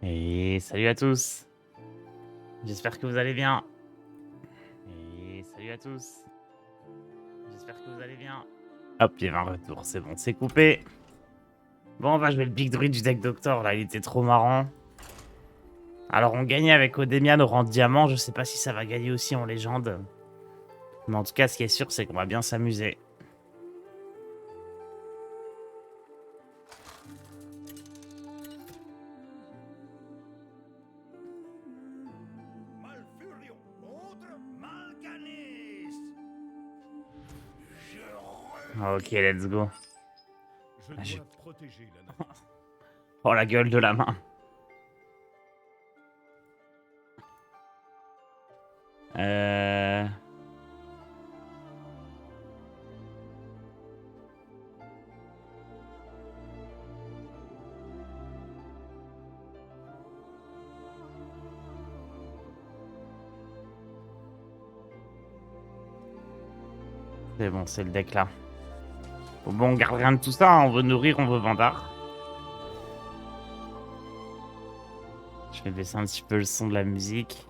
Et salut à tous. J'espère que vous allez bien. Et salut à tous. J'espère que vous allez bien. Hop, il y avait un retour, c'est bon, c'est coupé. Bon, on va jouer le Big Druid du deck Doctor, là, il était trop marrant. Alors, on gagnait avec Odemian au rang diamant, je sais pas si ça va gagner aussi en légende. Mais en tout cas, ce qui est sûr, c'est qu'on va bien s'amuser. Malfurion, contre Malcanis. Ok, let's go. Je Ah, dois protéger la navire. Oh, la gueule de la main. Euh... C'est bon, c'est le deck là. Bon, on garde rien de tout ça, hein. On veut nourrir, on veut Vandar. Je vais baisser un petit peu le son de la musique.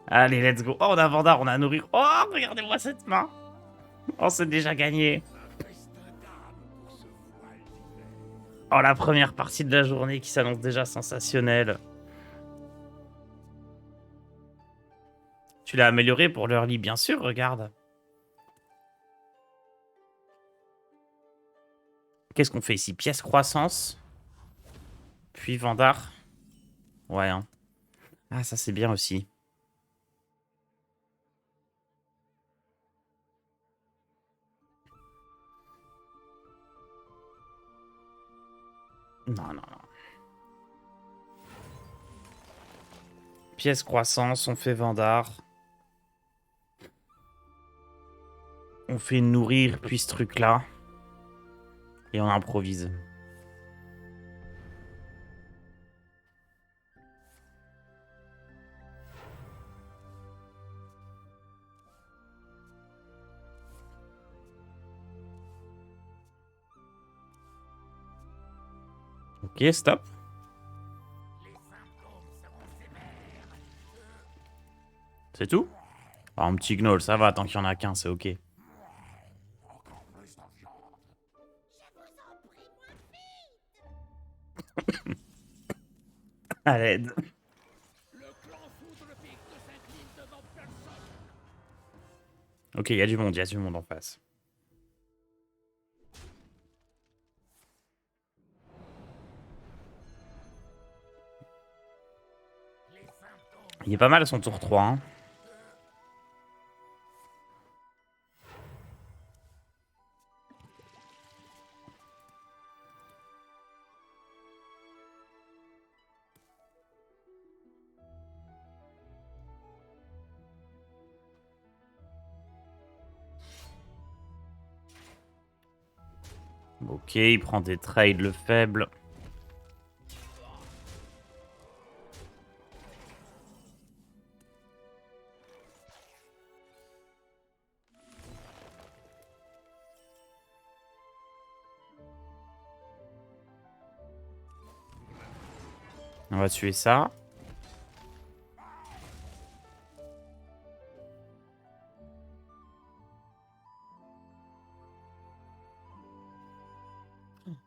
Allez, let's go. Oh, on a Vandar, on a nourrir. Oh, regardez-moi cette main. Oh, c'est déjà gagné. Oh, la première partie de la journée qui s'annonce déjà sensationnelle. Tu l'as amélioré pour l'early, bien sûr, regarde. Qu'est-ce qu'on fait ici? Pièce croissance. Puis Vandar. Ouais, hein. Ah, ça, c'est bien aussi. Non, non, non. Pièce croissance, on fait Vandar. On fait nourrir, puis ce truc-là. Et on improvise. Ok, stop. C'est tout? Ah, un petit gnoll, ça va, tant qu'il y en a qu'un, c'est ok. À l'aide. Ok, il y a du monde en face. Il est pas mal son tour 3, hein. Ok, il prend des trades le faible. On va tuer ça.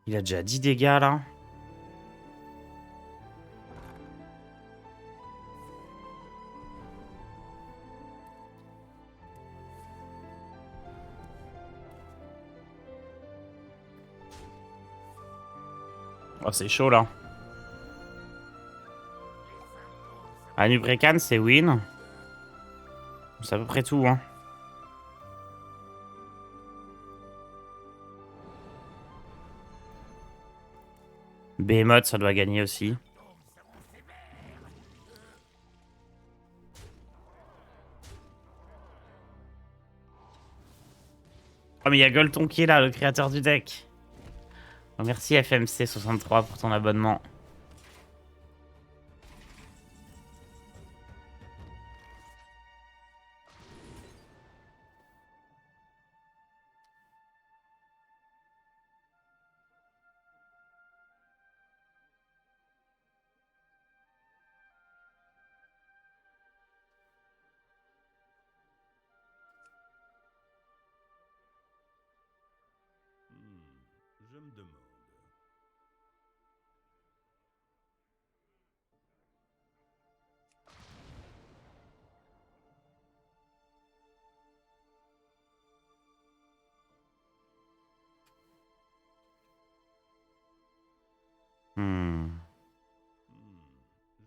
Il a déjà 10 dégâts là. Oh, c'est chaud là. Anubrekan, c'est win. C'est à peu près tout, hein. Behemoth, ça doit gagner aussi. Oh, mais il y a Golton qui est là, le créateur du deck. Oh, merci FMC63 pour ton abonnement. me demande.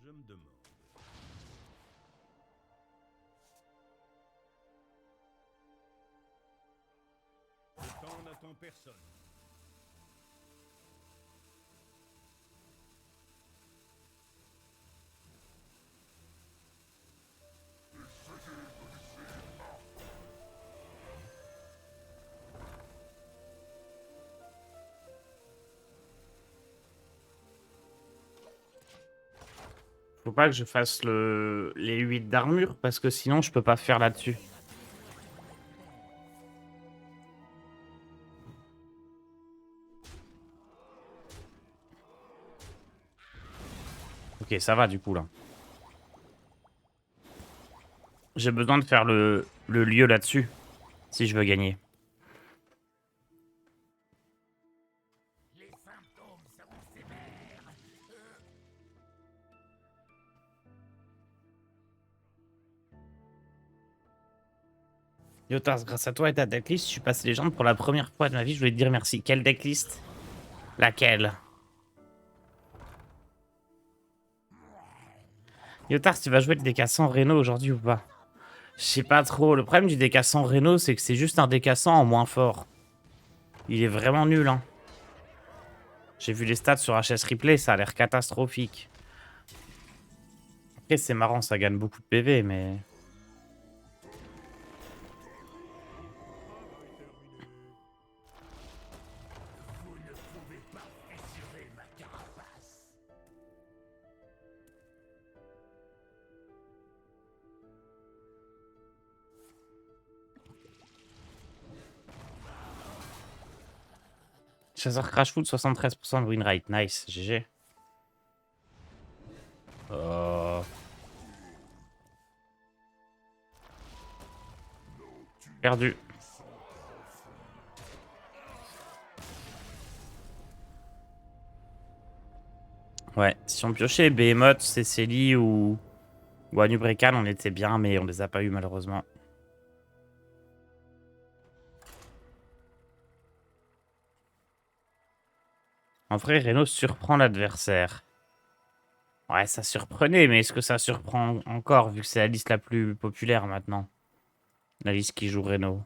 Je me demande. Le temps n'attend personne. Faut pas que je fasse les 8 d'armure parce que sinon je peux pas faire là-dessus. Ok, ça va du coup là. J'ai besoin de faire le lieu là-dessus si je veux gagner. Yotas, grâce à toi et ta decklist, je suis passé légende pour la première fois de ma vie. Je voulais te dire merci. Quelle decklist? Laquelle? Yotas, tu vas jouer le décassant Reno aujourd'hui ou pas? Je sais pas trop. Le problème du décassant Reno, c'est que c'est juste un décassant en moins fort. Il est vraiment nul, hein. J'ai vu les stats sur HS Replay, ça a l'air catastrophique. Après, c'est marrant, ça gagne beaucoup de PV, mais... Chasseur Crashfoot, 73% de win rate. Nice, GG. Oh. Perdu. Ouais, si on piochait Behemoth, Cecily ou Anubrekan, on était bien, mais on les a pas eu malheureusement. En vrai, Reno surprend l'adversaire. Ouais, ça surprenait, mais est-ce que ça surprend encore, vu que c'est la liste la plus populaire maintenant? La liste qui joue Reno.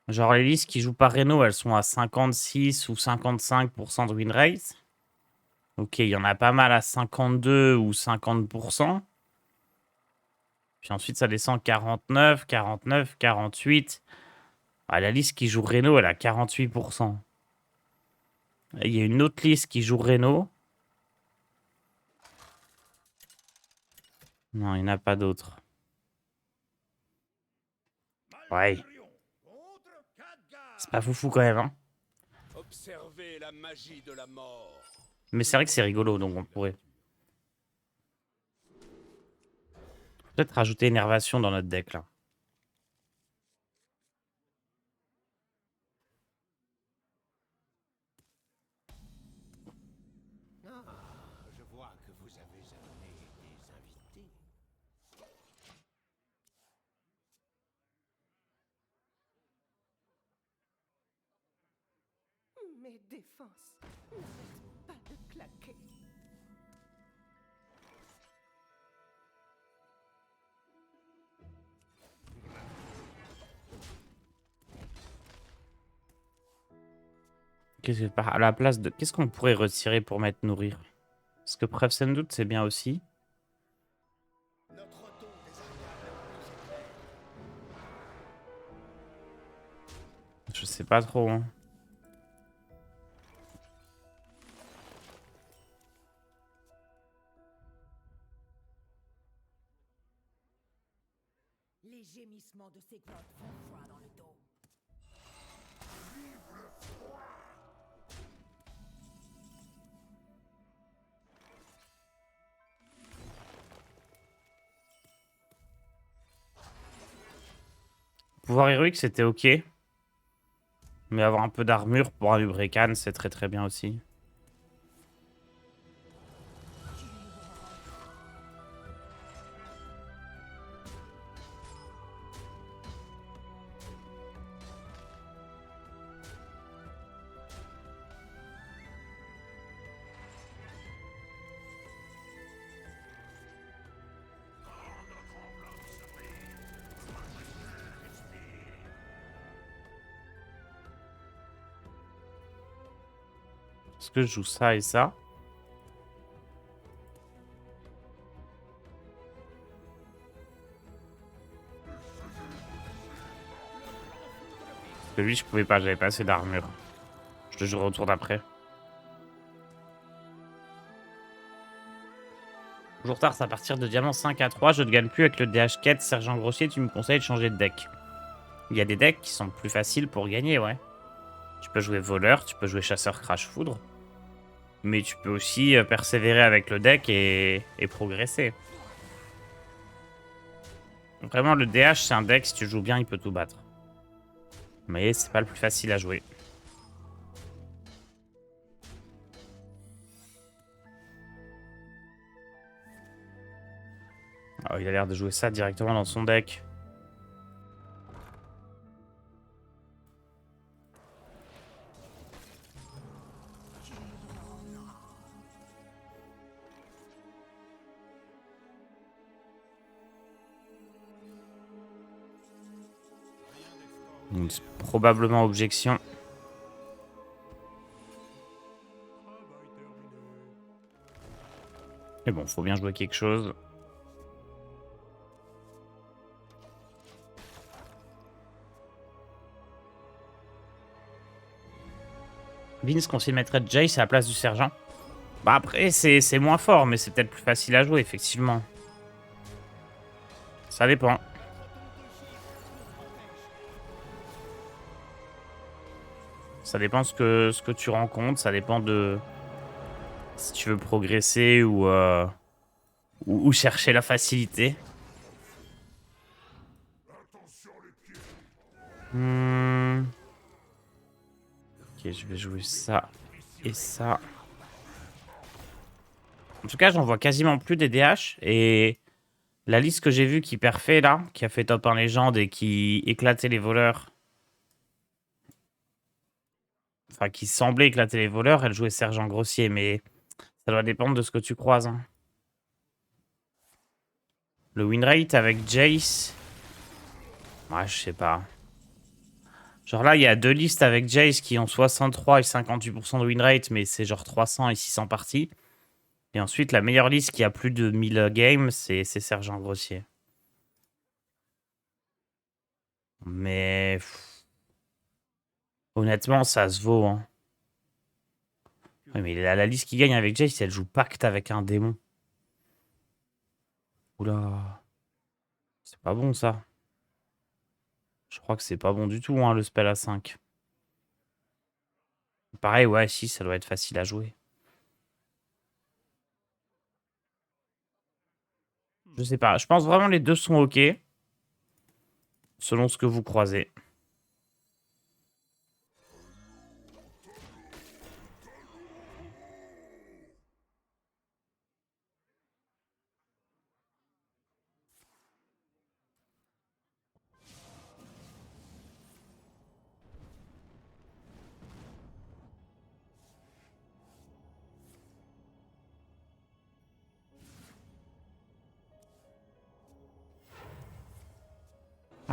Genre, les listes qui jouent par Reno, elles sont à 56 ou 55% de win rate. Ok, il y en a pas mal à 52 ou 50%. Puis ensuite, ça descend 49, 49, 48. Ah, la liste qui joue Reno, elle a 48%. Il y a une autre liste qui joue Reno. Non, il n'y en a pas d'autres. Ouais. C'est pas foufou quand même, hein. Observez la magie de la mort. Mais c'est vrai que c'est rigolo, donc on pourrait. Peut-être rajouter énervation dans notre deck, là. Je vois que vous avez amené des invités. Mes défenses n'arrêtent pas de claquer. À la place de... Qu'est-ce qu'on pourrait retirer pour mettre nourrir? Parce que Preuve sans doute, c'est bien aussi. Je sais pas trop, hein. Les gémissements de ces grottes font froid dans le dos. Pouvoir héroïque, c'était ok. Mais avoir un peu d'armure pour un Lubricane, c'est très très bien aussi. Est-ce que je joue ça et ça? Parce que lui, je pouvais pas, j'avais pas assez d'armure. Je te jouerai au tour d'après. Jour tard, c'est à partir de diamant 5 à 3. Je ne gagne plus avec le DH quête. Sergent Grossier, tu me conseilles de changer de deck. Il y a des decks qui sont plus faciles pour gagner, ouais. Tu peux jouer voleur, tu peux jouer chasseur crash foudre. Mais tu peux aussi persévérer avec le deck et progresser. Vraiment, le DH, c'est un deck, si tu joues bien, il peut tout battre. Mais c'est pas le plus facile à jouer. Oh, il a l'air de jouer ça directement dans son deck. Une probablement objection. Mais bon, faut bien jouer quelque chose. Vince conseille de mettre Jace à la place du sergent. Bah après, c'est moins fort, mais c'est peut-être plus facile à jouer, effectivement. Ça dépend. Ça dépend ce que tu rencontres, ça dépend de si tu veux progresser ou chercher la facilité. Ok, je vais jouer ça et ça. En tout cas, j'en vois quasiment plus des DH. Et la liste que j'ai vue qui perfait là, qui a fait top 1 légende et qui éclatait les voleurs. Enfin, qui semblait éclater les voleurs, elle jouait sergent grossier. Mais ça doit dépendre de ce que tu croises. Hein. Le win rate avec Jace. Ouais, je sais pas. Genre là, il y a deux listes avec Jace qui ont 63 et 58% de win rate, mais c'est genre 300 et 600 parties. Et ensuite, la meilleure liste qui a plus de 1000 games, c'est Sergent Grossier. Mais... honnêtement, ça se vaut. Hein. Oui, mais la liste qui gagne avec Jace, elle joue pacte avec un démon. Oula. C'est pas bon, ça. Je crois que c'est pas bon du tout, hein, le spell à 5. Pareil, ouais, si, ça doit être facile à jouer. Je sais pas. Je pense vraiment les deux sont ok. Selon ce que vous croisez.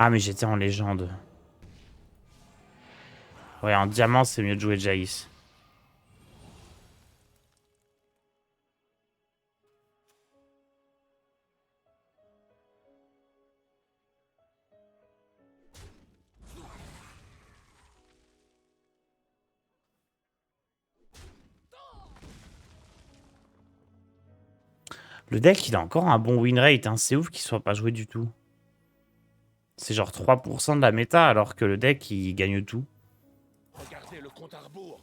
Ah, mais j'étais en légende. Ouais, en diamant, c'est mieux de jouer Jace. Le deck, il a encore un bon win rate. Hein. C'est ouf qu'il soit pas joué du tout. C'est genre 3% de la méta, alors que le deck, il gagne tout. Regardez le compte à rebours.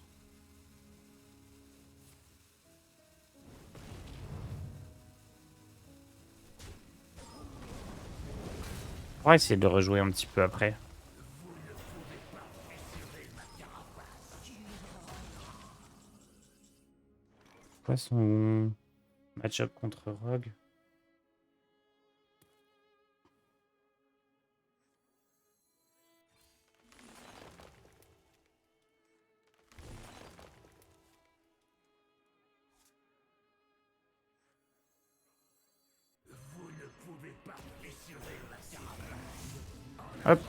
On va essayer de le rejouer un petit peu après. quoi son match-up contre Rogue? Hop.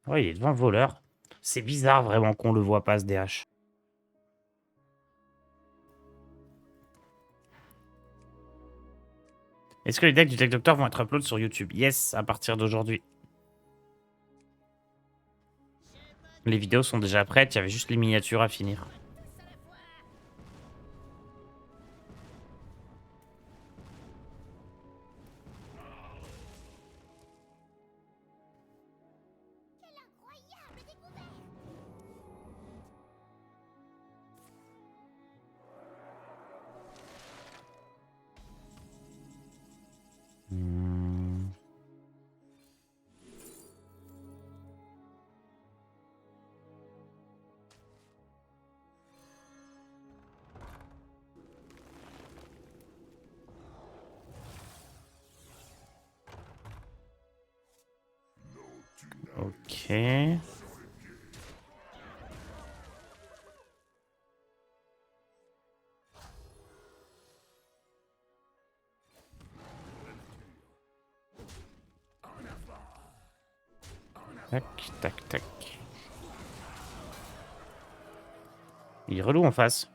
Ouais, il est devant le voleur. C'est bizarre vraiment qu'on le voit pas, ce DH. Est-ce que les decks du Deck Doctor vont être upload sur YouTube? Yes, à partir d'aujourd'hui. Les vidéos sont déjà prêtes, il y avait juste les miniatures à finir. Hmm. Ok. Tac, tac, tac. Il est relou en face.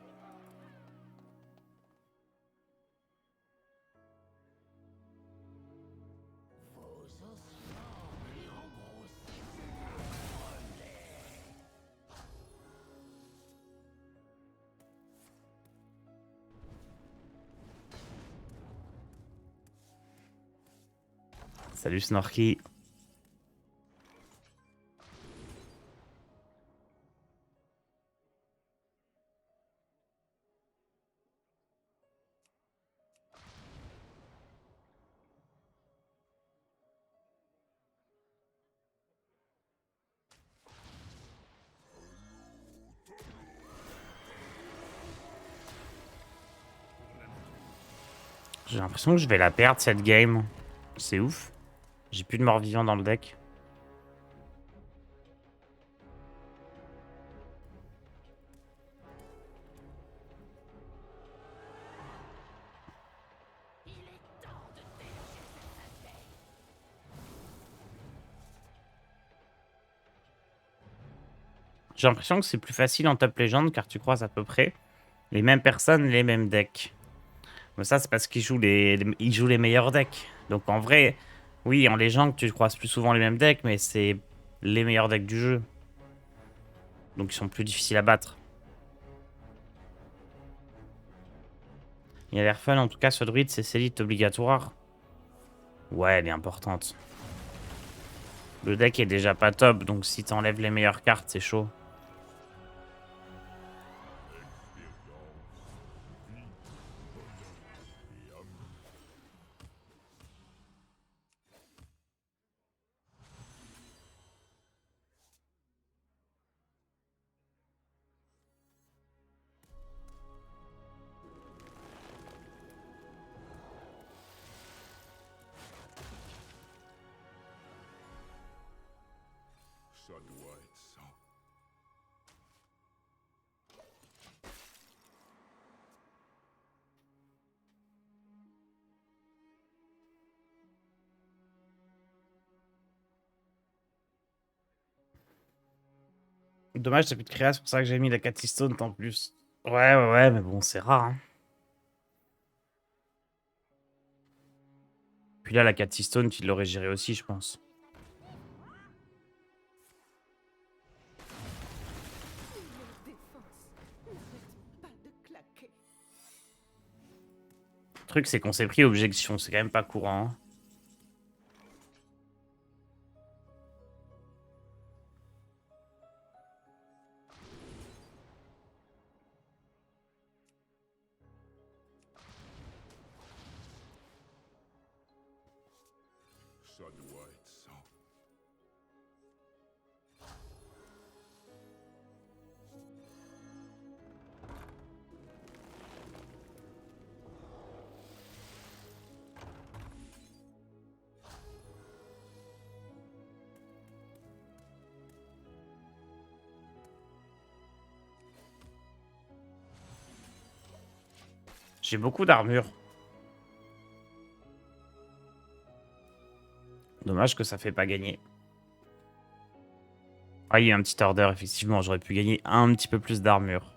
Salut Snorky. J'ai l'impression que je vais la perdre cette game. C'est ouf. J'ai plus de mort-vivant dans le deck. J'ai l'impression que c'est plus facile en top légende car tu croises à peu près les mêmes personnes, les mêmes decks. Mais ça, c'est parce qu'ils jouent ils jouent les meilleurs decks. Donc en vrai, oui, en légende, tu croises plus souvent les mêmes decks, mais c'est les meilleurs decks du jeu. Donc ils sont plus difficiles à battre. Il a l'air fun, en tout cas, ce druide, c'est Célite obligatoire. Ouais, elle est importante. Le deck est déjà pas top, donc si t'enlèves les meilleures cartes, c'est chaud. Ça doit être ça. Dommage, t'as plus de créa, c'est pour ça que j'ai mis la Catistone en plus. Ouais, mais bon, c'est rare. Hein. Puis là, la Catistone, tu l'aurais géré aussi, je pense. Leur défense n'arrête pas de claquer. Le truc, c'est qu'on s'est pris objection, c'est quand même pas courant. Hein. Ça doit être ça. J'ai beaucoup d'armure. Dommage que ça fait pas gagner. Ah, il y a un petit order, effectivement. J'aurais pu gagner un petit peu plus d'armure.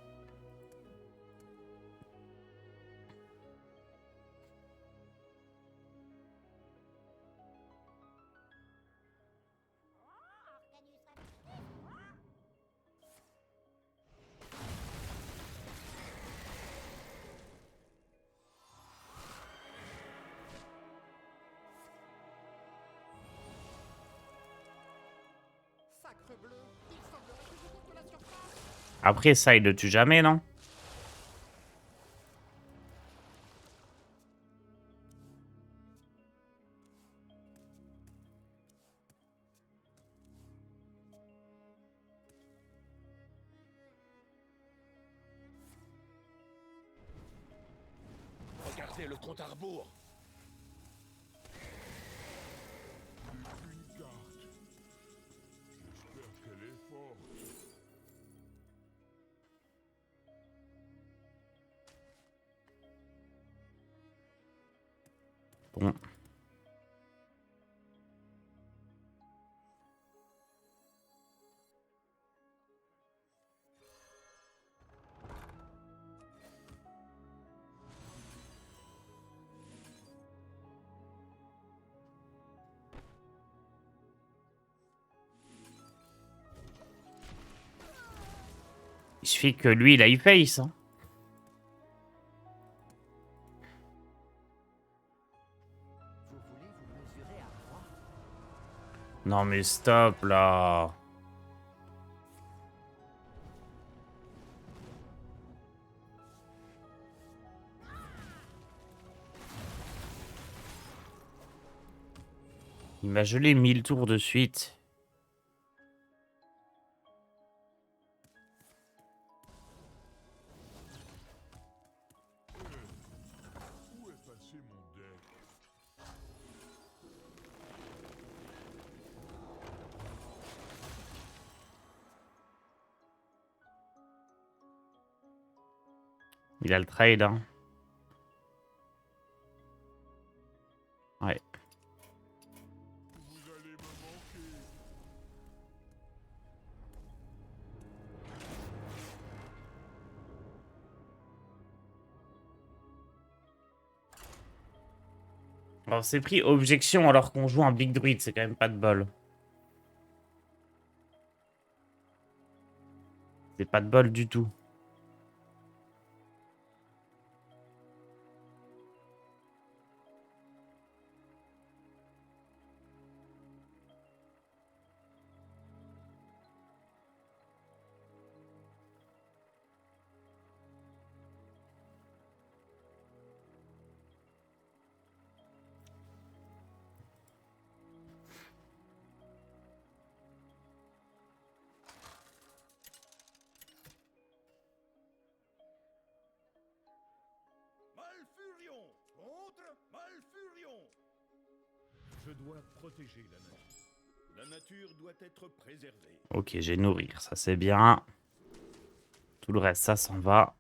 Sacre bleu, il semblerait que je monte la surface. Après, ça, il le tue jamais, non? Regardez le compte à rebours. Une carte. J'espère qu'elle est forte. Bon. Il suffit que lui, il a eu face. Hein. Vous voulez vous mesurer à moi? Non, mais stop, là. Il m'a gelé 1000 tours de suite. Où est passé mon deck? Il a le trade, hein. Ouais. Vous allez me manquer. Alors, c'est pris objection alors qu'on joue un Big Druid. C'est quand même pas de bol. C'est pas de bol du tout. Malfurion contre Malfurion. Je dois protéger la nature. La nature doit être préservée. Ok, j'ai nourrir. Ça, c'est bien. Tout le reste, ça s'en va.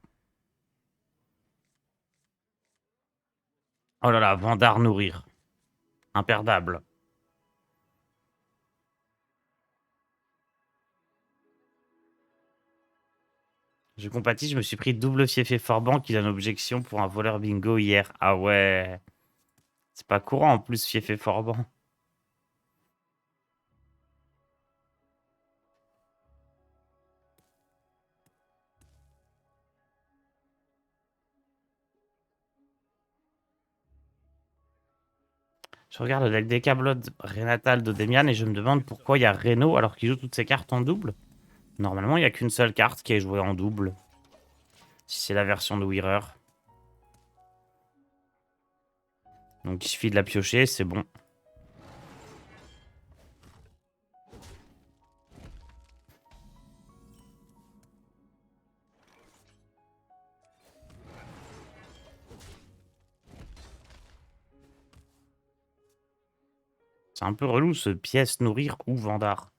Oh là là, Vandar nourrir. Imperdable. Je compatis, je me suis pris double fiefé Forban qui donne objection pour un voleur bingo hier. Ah ouais. C'est pas courant en plus, fiefé Forban. Je regarde le deck des Blood Renatal de Demian et je me demande pourquoi il y a Reno alors qu'il joue toutes ses cartes en double. Normalement, il n'y a qu'une seule carte qui est jouée en double. Si c'est la version de Wearer. Donc il suffit de la piocher, c'est bon. C'est un peu relou ce pièce nourrir ou vendard.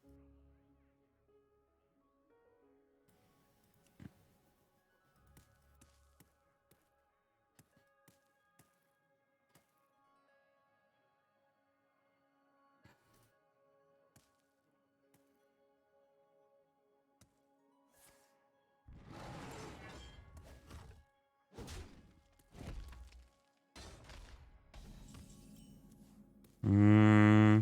Hmm.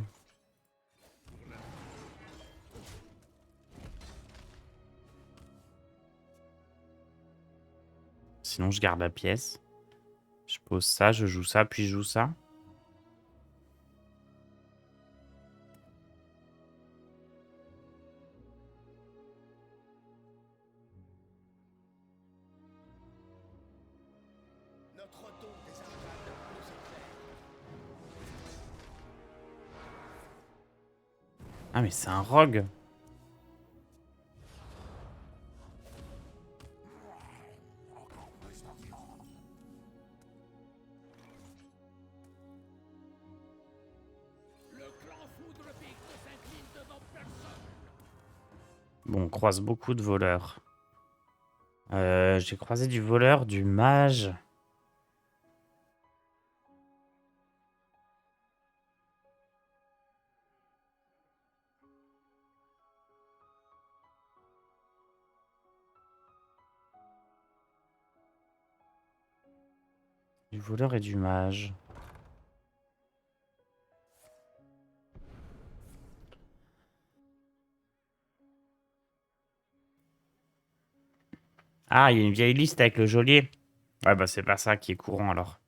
Sinon, je garde la pièce. Je pose ça, je joue ça, puis je joue ça. Notre retour des arcades nous éclaire. Ah, mais c'est un rogue. Bon, on croise beaucoup de voleurs. J'ai croisé du voleur, du mage. Du voleur et du mage. Ah, il y a une vieille liste avec le geôlier. Ouais, bah c'est pas ça qui est courant alors.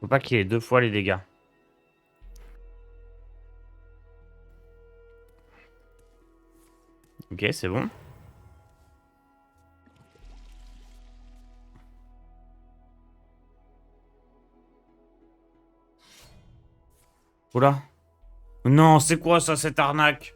Faut pas qu'il y ait 2 fois les dégâts. Ok, c'est bon. Oula. Non, c'est quoi ça, cette arnaque?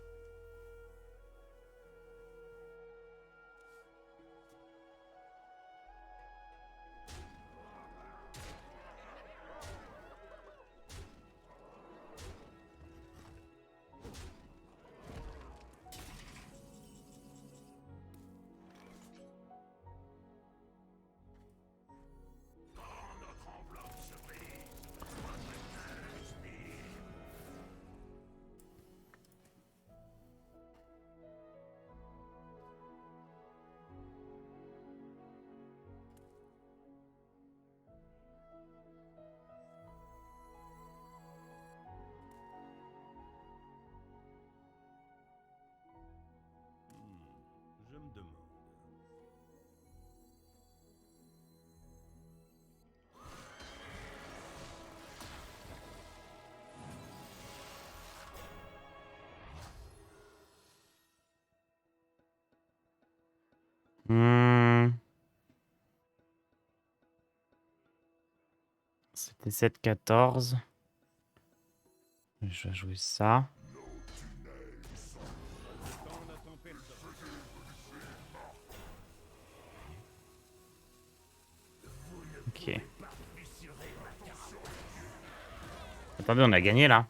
Je me demande. Hmm. C'était 7-14. Je vais jouer ça. Le temps n'attend personne. Ok. Attendez, on a gagné là.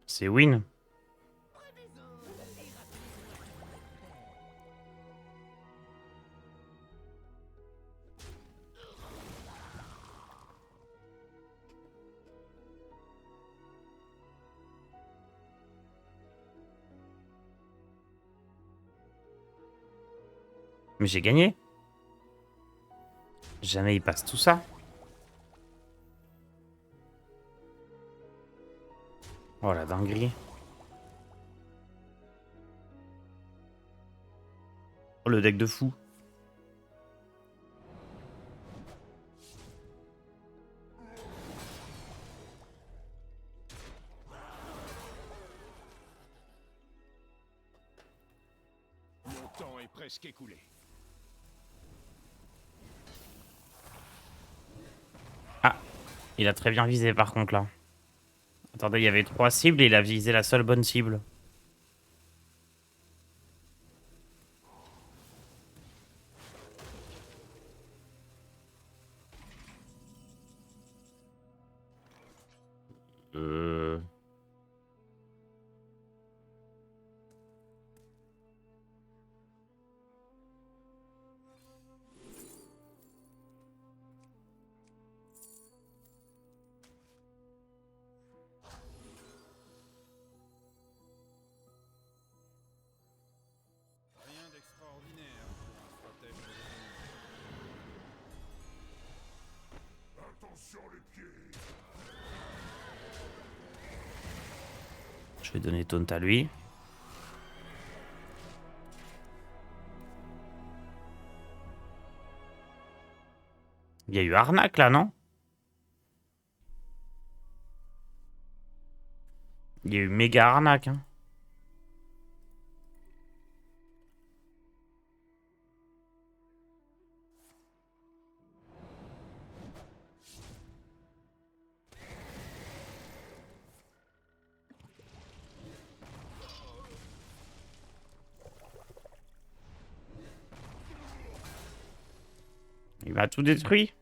C'est win. Mais j'ai gagné. Jamais il passe tout ça. Oh la dinguerie. Oh le deck de fou. Mon temps est presque écoulé. Ah, il a très bien visé par contre là. Attendez, il y avait 3 cibles et il a visé la seule bonne cible. Euh... Rien d'extraordinaire pour un stratège. Attention les pieds. Je vais donner taunt à lui. Il y a eu arnaque là, non? Il y a eu méga arnaque. Hein. Il m'a tout détruit.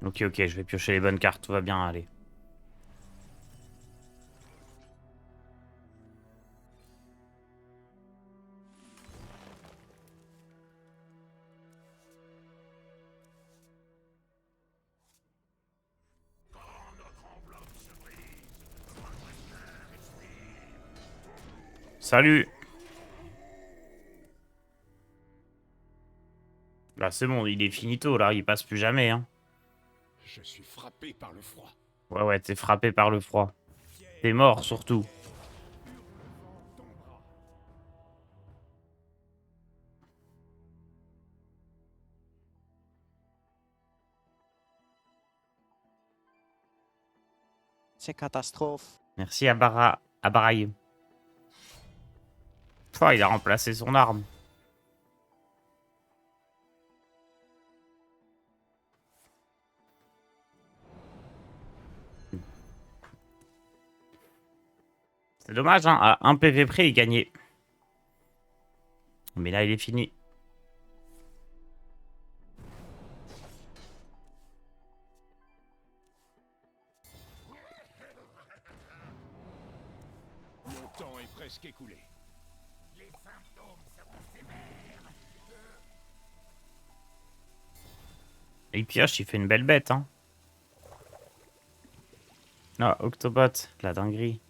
Ok, ok, je vais piocher les bonnes cartes, tout va bien aller. Salut. Là, c'est bon, il est finito, là, il passe plus jamais, hein. Je suis frappé par le froid. Ouais, ouais, t'es frappé par le froid. T'es mort, surtout. C'est catastrophe. Merci à Baraï. Oh, il a remplacé son arme. C'est dommage, hein. À 1 PV près, il gagnait. Mais là, il est fini. Mon temps est presque écoulé. Et il pioche, il fait une belle bête, hein. Ah, Octobot, la dinguerie.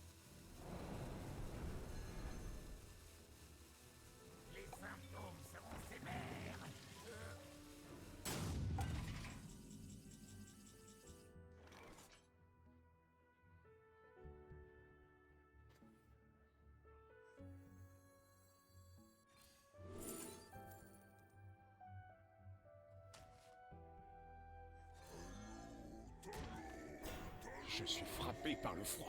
Je suis frappé par le froid.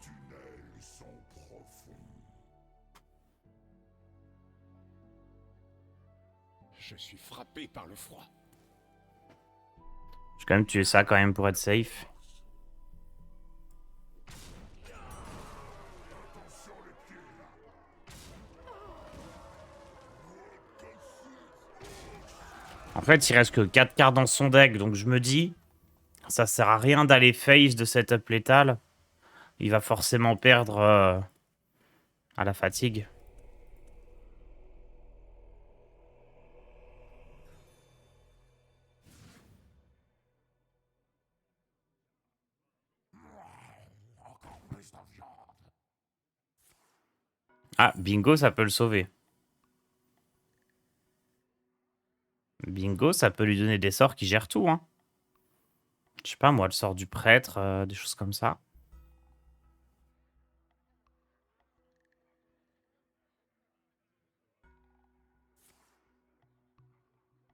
Tunnels sont profonds. Je suis frappé par le froid. Je vais quand même tuer ça quand même pour être safe. En fait, il reste que 4 cartes dans son deck, donc je me dis, Ça sert à rien d'aller face de setup létal. Il va forcément perdre à la fatigue. Ah, bingo, ça peut le sauver. Bingo, ça peut lui donner des sorts qui gèrent tout, hein. Je sais pas, moi, le sort du prêtre, des choses comme ça.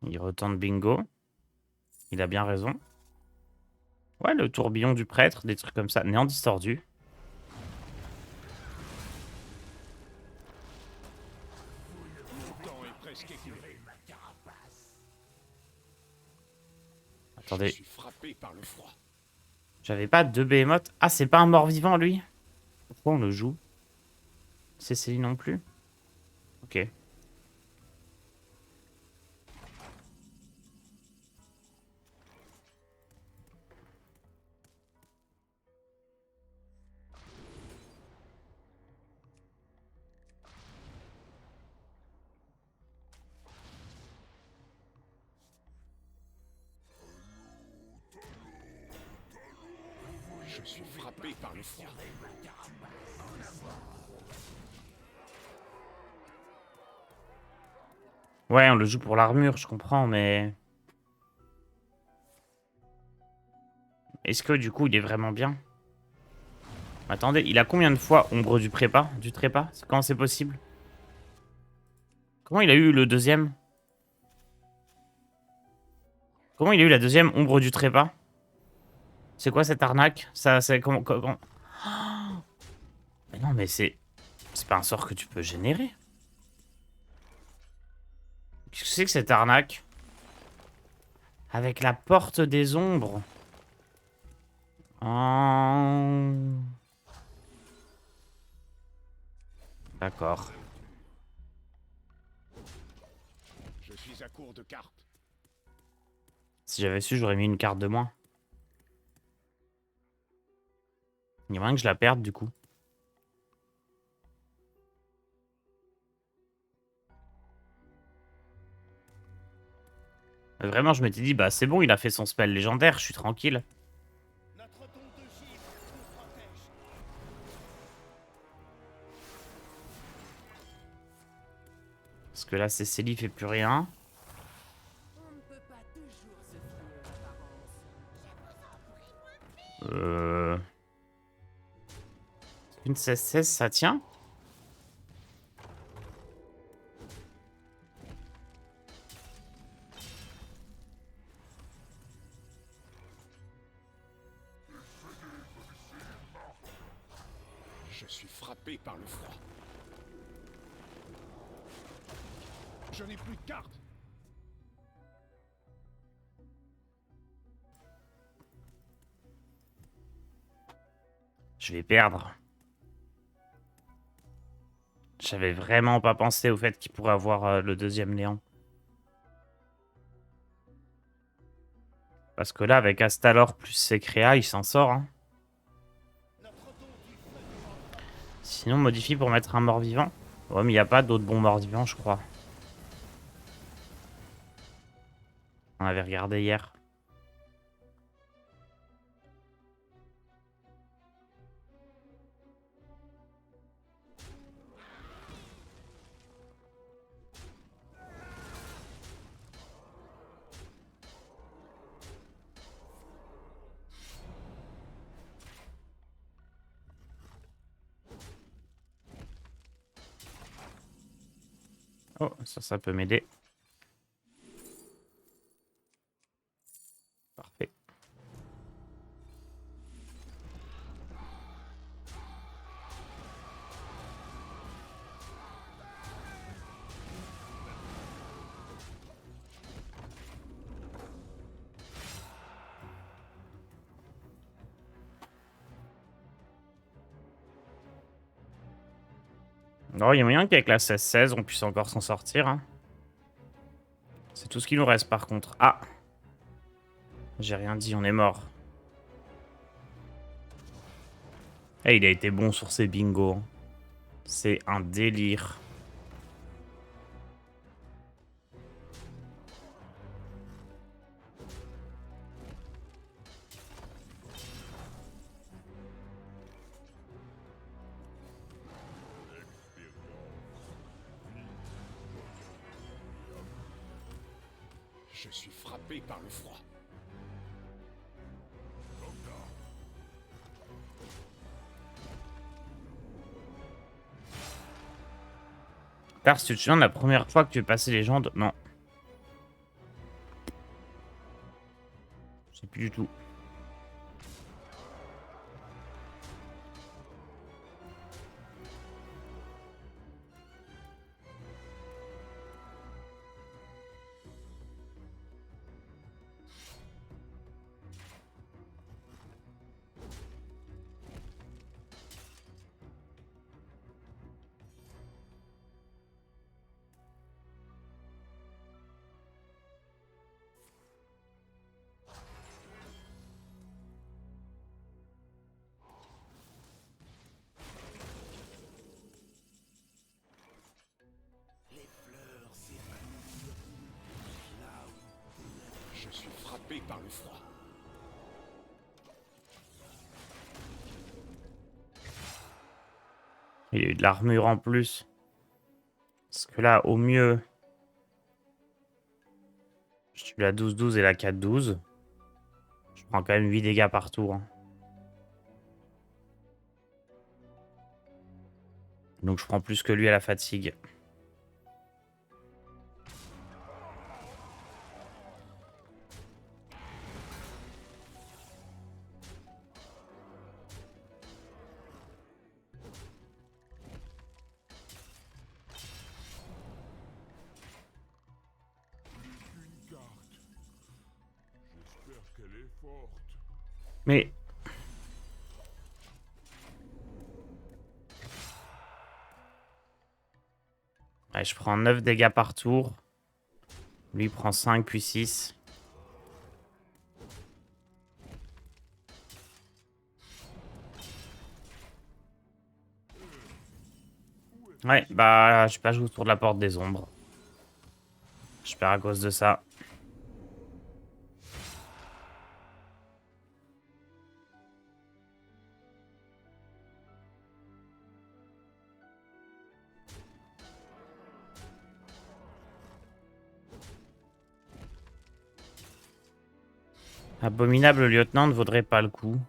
Il retente bingo. Il a bien raison. Ouais, le tourbillon du prêtre, des trucs comme ça. Néant distordu. Le temps est presque écoulé. Je Attendez, suis frappé par le froid. j'avais pas deux behemoths. Ah, c'est pas un mort-vivant, lui? Pourquoi on le joue? C'est Céline non plus? Ok. Je suis frappé par le froid. Ouais, on le joue pour l'armure, je comprends, mais... Est-ce que, du coup, il est vraiment bien? Attendez, il a combien de fois ombre du prépa? Du trépas? Comment c'est possible? Comment il a eu le deuxième? Comment il a eu la deuxième ombre du trépas? C'est quoi cette arnaque? Ça, c'est comment... Oh, mais non, mais c'est... C'est pas un sort que tu peux générer. Qu'est-ce que c'est que cette arnaque? Avec la porte des ombres. Oh... D'accord. Je suis à court de cartes. Si j'avais su, j'aurais mis une carte de moins. Il y a moyen que je la perde, du coup. Vraiment, je m'étais dit, bah c'est bon, il a fait son spell légendaire, je suis tranquille. Notre don de givre nous protège. Parce que là, Cécile fait plus rien. On ne peut pas toujours se fier aux apparences. Une 16-16, ça tient? Je suis frappé par le froid. Je n'ai plus de cartes. Je vais perdre. J'avais vraiment pas pensé au fait qu'il pourrait avoir le deuxième néant. Parce que là, avec Astalor plus ses créas, il s'en sort. Hein. Sinon, modifie pour mettre un mort-vivant. Ouais, mais il n'y a pas d'autres bons morts-vivants, je crois. On avait regardé hier. Oh, ça peut m'aider. Parfait. Non, il y a moyen qu'avec la 16-16, on puisse encore s'en sortir. Hein. C'est tout ce qui nous reste par contre. Ah! J'ai rien dit, on est mort. Eh, il a été bon sur ses bingos, hein. C'est un délire. Je suis frappé par le froid. Père, si tu te souviens de la première fois que tu es passé légende, non. Je sais plus du tout. Les fleurs s'évanouissent. Là où Je suis frappé par le froid. Il y a eu de l'armure en plus. Parce que là, au mieux, je suis la 12-12 et la 4-12. Je prends quand même 8 dégâts par tour, hein. Donc je prends plus que lui à la fatigue. Une carte. J'espère qu'elle est forte. Mais... ouais, je prends 9 dégâts par tour. Lui il prend 5 puis 6. Ouais, bah je peux pas jouer autour de la porte des ombres. Je perds à cause de ça. Abominable lieutenant ne vaudrait pas le coup.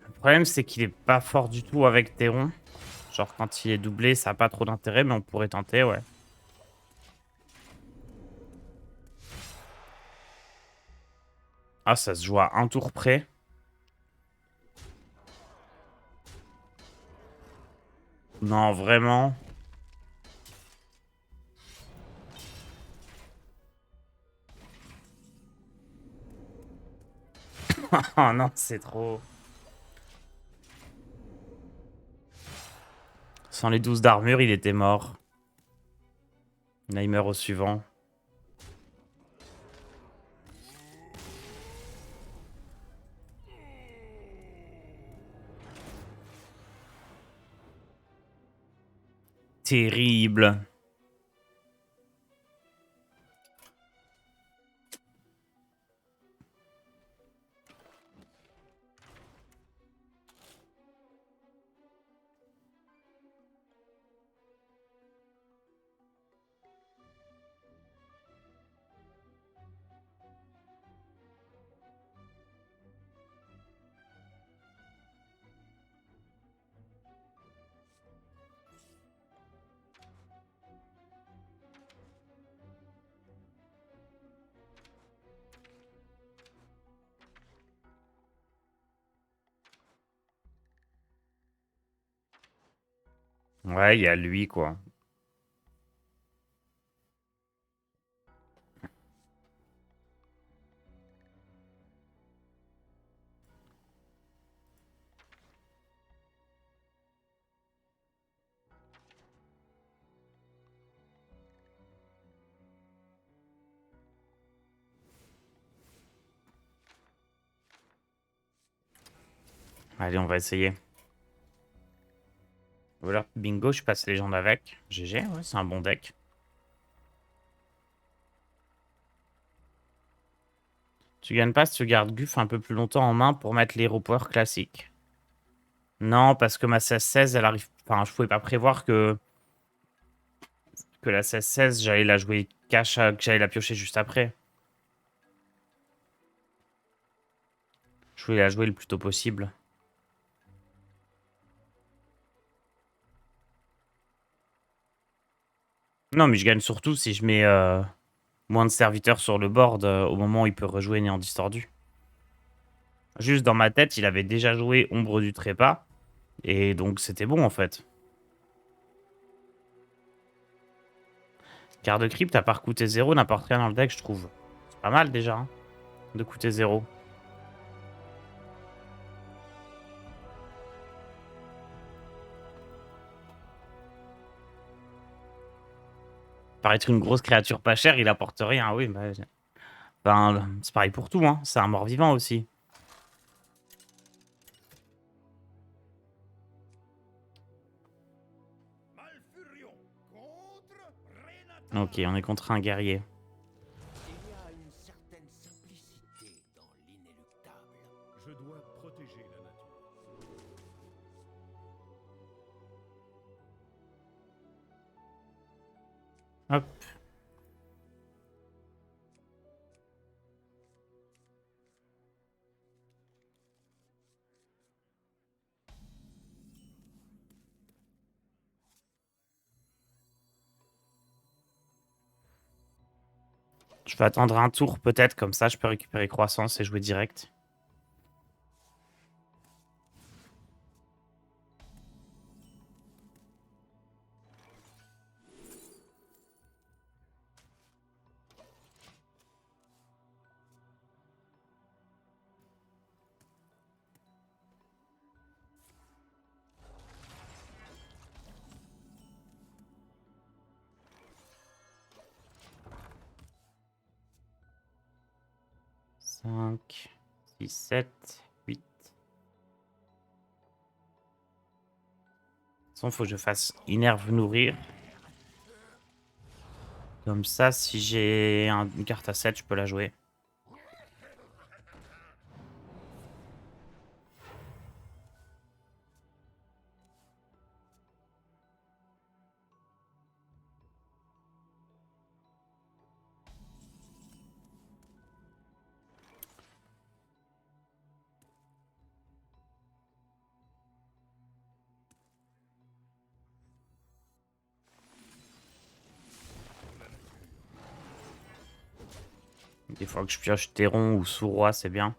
Le problème, c'est qu'il est pas fort du tout avec Théron. Genre, quand il est doublé, ça a pas trop d'intérêt, mais on pourrait tenter, ouais. Ah, ça se joue à un tour près. Non, vraiment. Oh non, c'est trop. Sans les 12 d'armure, il était mort. Là, il meurt au suivant. Terrible. Ouais, il y a lui, quoi. Allez, on va essayer. Ou alors, bingo, je passe légende avec. GG, ouais, c'est un bon deck. Tu gagnes pas si tu gardes Guff un peu plus longtemps en main pour mettre l'Hero Power classique. Non, parce que ma 16-16, elle arrive... Enfin, je pouvais pas prévoir que la 16-16, j'allais la jouer cash, que j'allais la piocher juste après. Je voulais la jouer le plus tôt possible. Non, mais je gagne surtout si je mets moins de serviteurs sur le board au moment où il peut rejouer Néant Distordu. Juste dans ma tête, il avait déjà joué Ombre du Trépas. Et donc c'était bon en fait. Carte de crypte, à part coûter 0, n'importe rien dans le deck, je trouve. C'est pas mal déjà, hein, de coûter 0. Paraître une grosse créature pas chère, il apporte rien, oui. Bah, enfin, c'est pareil pour tout, hein. C'est un mort-vivant aussi. Malfurion contre Renata. Ok, on est contre un guerrier. Il y a une certaine simplicité dans l'inéluctable. Je dois protéger la nature. Hop. Je vais attendre un tour peut-être, comme ça je peux récupérer croissance et jouer direct. Cinq, 6, 7, 8. De toute façon, faut que je fasse Innerve nourrir. Comme ça, si j'ai une carte à 7, je peux la jouer. Des fois que je pioche Terron ou Sous-Roi, c'est bien.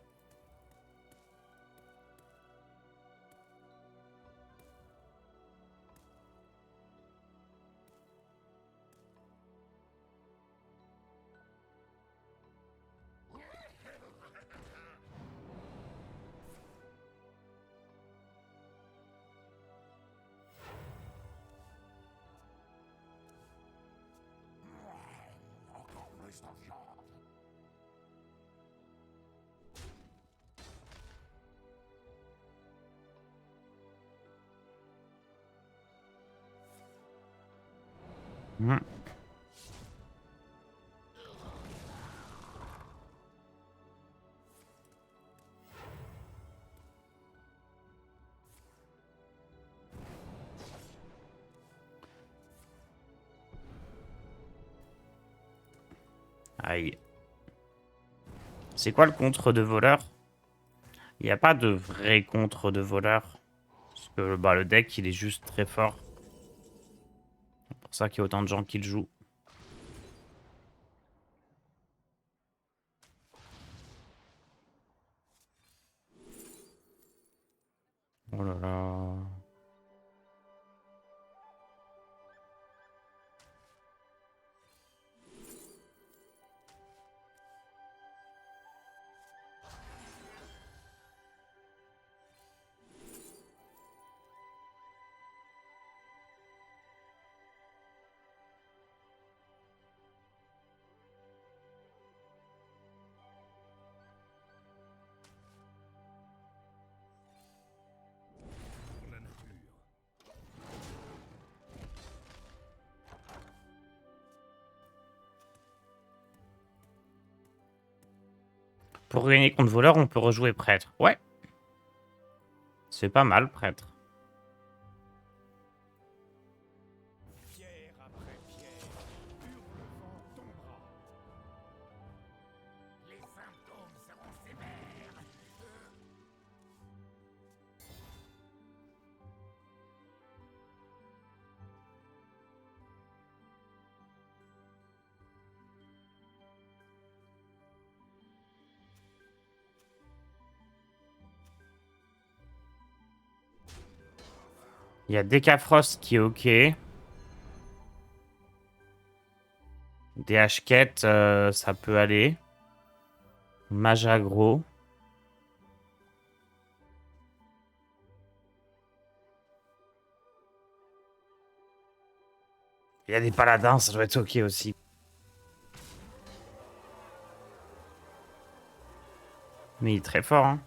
Mhm. Aïe. C'est quoi le contre de voleur? Il n'y a pas de vrai contre de voleur. Parce que bah, le deck, il est juste très fort. C'est pour ça qu'il y a autant de gens qui le jouent. Oh là là. Pour gagner contre voleur, on peut rejouer prêtre. Ouais. C'est pas mal, prêtre. Pierre après pierre, Hurlevent tombera. Les symptômes seront sévères. Il y a Decafrost qui est ok. Des Hachquettes, ça peut aller. Mage aggro. Il y a des paladins, ça doit être ok aussi. Mais il est très fort, hein.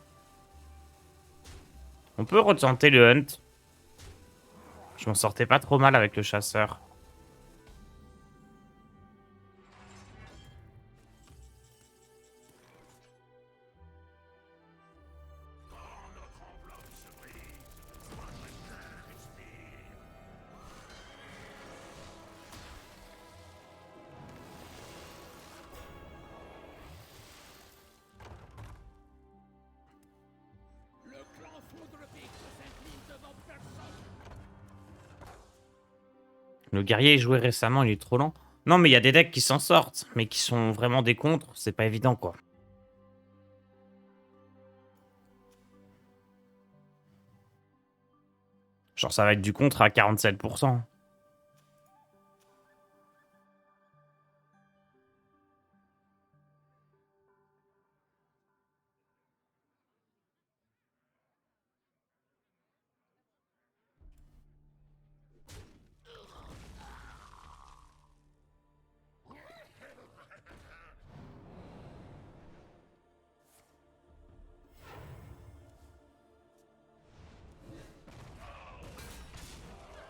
On peut retenter le hunt. Je m'en sortais pas trop mal avec le chasseur. Le clan Foudrepique s'incline devant personne. Le guerrier joué récemment, il est trop lent. Non, mais il y a des decks qui s'en sortent, mais qui sont vraiment des contres. C'est pas évident, quoi. Genre, ça va être du contre à 47%.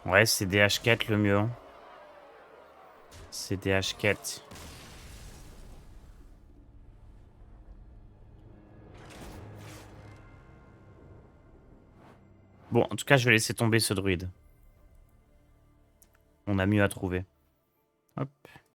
Ouais, c'est des Hachquettes le mieux. C'est des Hachquettes. Bon, en tout cas, je vais laisser tomber ce druide. On a mieux à trouver. Hop.